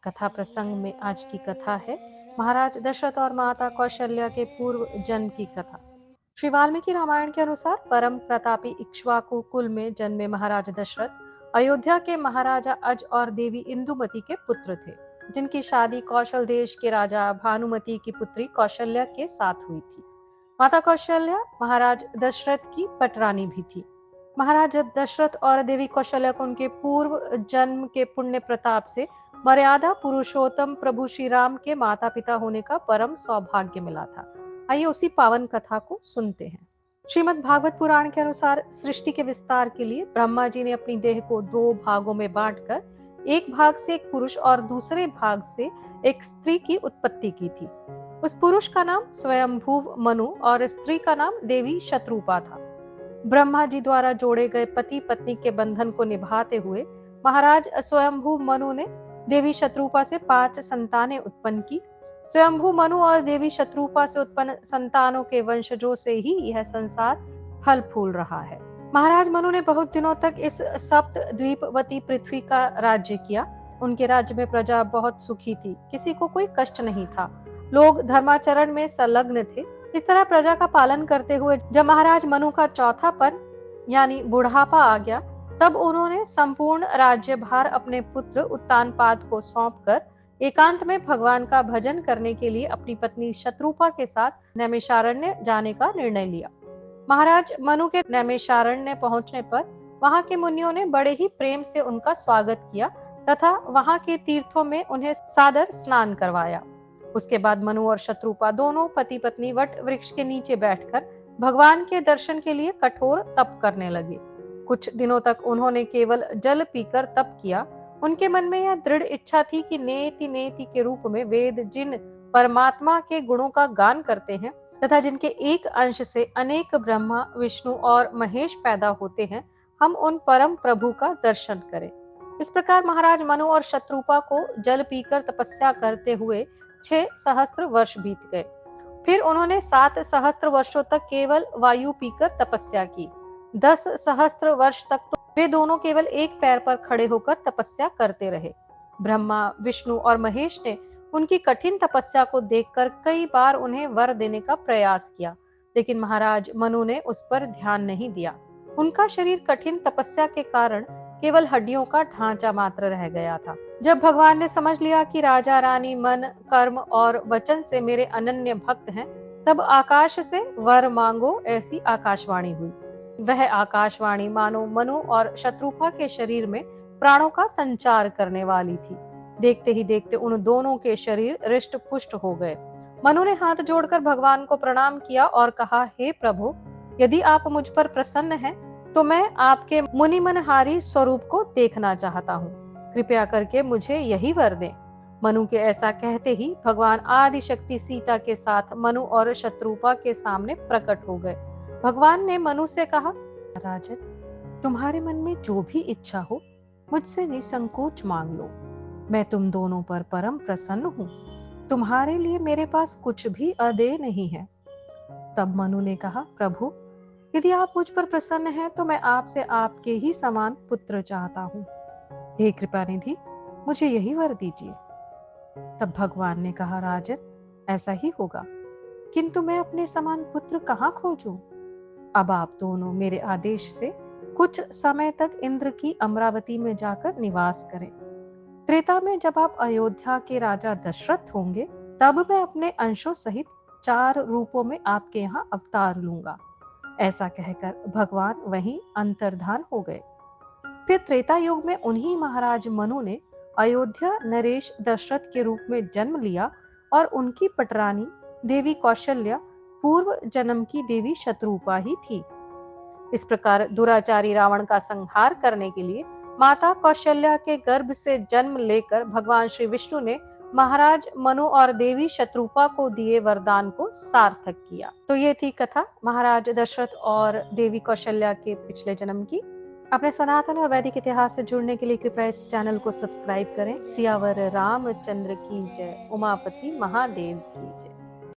कथा प्रसंग में आज की कथा है महाराज दशरथ और माता कौशल्या के पूर्व जन्म की कथा। श्री वाल्मीकि रामायण के अनुसार परम प्रतापी इक्ष्वाकु कुल में जन्मे महाराज दशरथ अयोध्या के महाराजा अज और देवी इंदुमती के पुत्र थे, जिनकी शादी कौशल देश के राजा भानुमति की पुत्री कौशल्या के साथ हुई थी। माता कौशल्या महाराज दशरथ की पटरानी भी थी। महाराज दशरथ और देवी कौशल्या को उनके पूर्व जन्म के पुण्य प्रताप से मर्यादा पुरुषोत्तम प्रभु श्री राम के माता पिता होने का परम सौभाग्य मिला था। आइए उसी पावन कथा को सुनते हैं। श्रीमद् भागवत पुराण के अनुसार सृष्टि के विस्तार के लिए ब्रह्मा जी ने अपनी देह को दो भागों में बांटकर एक भाग से एक पुरुष और दूसरे भाग से एक स्त्री की उत्पत्ति की थी। उस पुरुष का नाम स्वयंभुव मनु और स्त्री का नाम देवी शत्रुपा था। ब्रह्मा जी द्वारा जोड़े गए पति पत्नी के बंधन को निभाते हुए महाराज स्वयंभू मनु ने देवी शत्रुपा से 5 संतानें उत्पन्न की। स्वयंभू मनु और देवी शत्रुपा से उत्पन्न संतानों के वंशजों से ही यह संसार फल फूल रहा है। महाराज मनु ने बहुत दिनों तक इस सप्त द्वीपवती पृथ्वी का राज्य किया। उनके राज्य में प्रजा बहुत सुखी थी, किसी को कोई कष्ट नहीं था, लोग धर्माचरण में संलग्न थे। इस तरह प्रजा का पालन करते हुए जब महाराज मनु का चौथापन यानी बुढ़ापा आ गया, तब उन्होंने संपूर्ण राज्यभार अपने पुत्र उत्तानपाद को सौंपकर एकांत में भगवान का भजन करने के लिए अपनी पत्नी शत्रुपा के साथ नैमिषारण्य जाने का निर्णय लिया। महाराज मनु के नैमिषारण्य पहुंचने पर वहां के मुनियों ने बड़े ही प्रेम से उनका स्वागत किया तथा वहां के तीर्थों में उन्हें सादर स्नान करवाया। उसके बाद मनु और शत्रुपा दोनों पति पत्नी वट वृक्ष के नीचे बैठकर भगवान के दर्शन के लिए कठोर तप करने लगे। कुछ दिनों तक उन्होंने केवल जल पीकर तप किया। उनके मन में यह दृढ़ इच्छा थी कि नेति नेति के रूप में वेद जिन परमात्मा के गुणों का गान करते हैं तथा जिनके एक अंश से अनेक ब्रह्मा विष्णु और महेश पैदा होते हैं, हम उन परम प्रभु का दर्शन करें। इस प्रकार महाराज मनु और शत्रुपा को जल पीकर तपस्या करते हुए 6 सहस्त्र वर्ष बीत गए। फिर उन्होंने 7 सहस्त्र वर्षों तक केवल वायु पीकर तपस्या की। 10 सहस्त्र वर्ष तक तो वे दोनों केवल एक पैर पर खड़े होकर तपस्या करते रहे। ब्रह्मा विष्णु और महेश ने उनकी कठिन तपस्या को देखकर कई बार उन्हें वर देने का प्रयास किया, लेकिन महाराज मनु ने उस पर ध्यान नहीं दिया। उनका शरीर कठिन तपस्या के कारण केवल हड्डियों का ढांचा मात्र रह गया था। जब भगवान ने समझ लिया कि राजा रानी मन कर्म और वचन से मेरे अनन्य भक्त हैं, तब आकाश से वर मांगो ऐसी आकाशवाणी हुई। वह आकाशवाणी मानो मनु और शत्रुपा के शरीर में प्राणों का संचार करने वाली थी। देखते ही देखते उन दोनों के शरीर रिष्ट पुष्ट हो गए। मनु ने हाथ जोड़कर भगवान को प्रणाम किया और कहा, हे प्रभु, यदि आप मुझ पर प्रसन्न हैं, तो मैं आपके मुनि मनहारी स्वरूप को देखना चाहता हूँ। कृपया करके मुझे यही वर दें। मनु के ऐसा कहते ही भगवान आदि शक्ति सीता के साथ मनु और शत्रुपा के सामने प्रकट हो गए। भगवान ने मनु से कहा, राजन, तुम्हारे मन में जो भी इच्छा हो मुझसे निसंकोच मांग लो। मैं तुम दोनों पर परम प्रसन्न हूँ। तुम्हारे लिए मेरे पास कुछ भी अदेय नहीं है। तब मनु ने कहा, प्रभु, यदि आप मुझ पर प्रसन्न हैं तो मैं आपसे आपके ही समान पुत्र चाहता हूँ। हे कृपानिधि, मुझे यही वर दीजिए। तब भगवान ने कहा, राजन, ऐसा ही होगा, किंतु मैं अपने समान पुत्र कहाँ खोजूं? अब आप दोनों मेरे आदेश से कुछ समय तक इंद्र की अमरावती में जाकर निवास करें। त्रेता में जब आप अयोध्या के राजा दशरथ होंगे, तब मैं अपने अंशों सहित 4 रूपों में आपके यहाँ अवतार लूंगा। ऐसा कहकर भगवान वहीं अंतर्धान हो गए। फिर त्रेता युग में उन्हीं महाराज मनु ने अयोध्या नरेश दशरथ के रूप में जन्म लिया और उनकी पटरानी देवी कौशल्या पूर्व जन्म की देवी शत्रुपा ही थी। इस प्रकार दुराचारी रावण का संहार करने के लिए माता कौशल्या के गर्भ से जन्म लेकर भगवान श्री विष्णु ने महाराज मनु और देवी शत्रुपा को दिए वरदान को सार्थक किया। तो ये थी कथा महाराज दशरथ और देवी कौशल्या के पिछले जन्म की। अपने सनातन और वैदिक इतिहास से जुड़ने के लिए कृपया इस चैनल को सब्सक्राइब करें। सियावर रामचंद्र की जय। उमापति महादेव की जय।